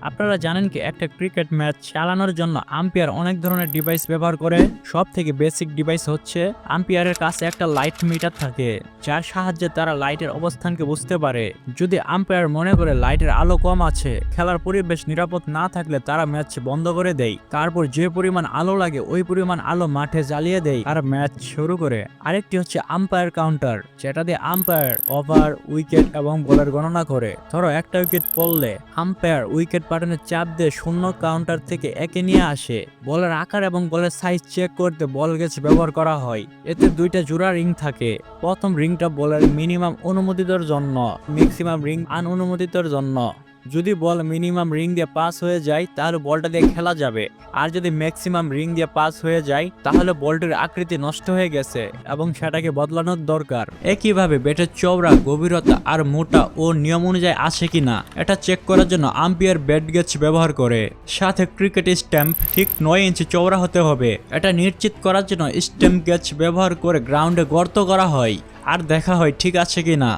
আপনারা জানেন কি একটা ক্রিকেট ম্যাচ চালানোর জন্য আম্পায়ার অনেক ধরনের ডিভাইস ব্যবহার করে। সব থেকে বেসিক ডিভাইস হচ্ছে আম্পায়ারের কাছে একটা লাইট মিটার থাকে, যার সাহায্যে তারা লাইটের অবস্থানকে বুঝতে পারে। যদি আম্পায়ার মনে করে লাইটের আলো কম আছে, খেলার পরিবেশ নিরাপদ না থাকলে তারা ম্যাচ বন্ধ করে দেয়। তারপর যে পরিমাণ আলো লাগে ওই পরিমাণ আলো মাঠে জ্বালিয়ে দেয় আর ম্যাচ শুরু করে। আরেকটি হচ্ছে আম্পায়ার কাউন্টার, যেটা দিয়ে আম্পায়ার ওভার, উইকেট এবং বলের গণনা করে। ধরো একটা উইকেট পড়লে আম্পায়ার উইকেট বাটনে চাপ দিয়ে শূন্য কাউন্টার থেকে একে নিয়ে আসে। বলের আকার এবং বলের সাইজ চেক করতে বল গেজ ব্যবহার করা হয়। এতে দুইটা জোড়া রিং থাকে। প্রথম রিংটা বলের মিনিমাম অনুমোদিতর জন্য, ম্যাক্সিমাম রিং আনঅনুমোদিতর জন্য। যদি বল মিনিমাম রিং দিয়ে পাস হয়ে যায় তাহলে বলটা দিয়ে খেলা যাবে, আর যদি ম্যাক্সিমাম রিং দিয়ে পাস হয়ে যায় তাহলে বলটির আকৃতি নষ্ট হয়ে গেছে এবং সেটাকে বদলানোর দরকার। একইভাবে ব্যাটের চওড়া, গভীরতা আর মোটা ও নিয়ম অনুযায়ী আছে কিনা এটা চেক করার জন্য আম্পায়ার ব্যাট গেজ ব্যবহার করে। সাথে ক্রিকেট স্ট্যাম্প ঠিক 9 ইঞ্চি চওড়া হতে হবে। এটা নিশ্চিত করার জন্য স্ট্যাম্প গেজ ব্যবহার করে গ্রাউন্ডে গর্ত করা হয় আর দেখা হয় ঠিক আছে কিনা।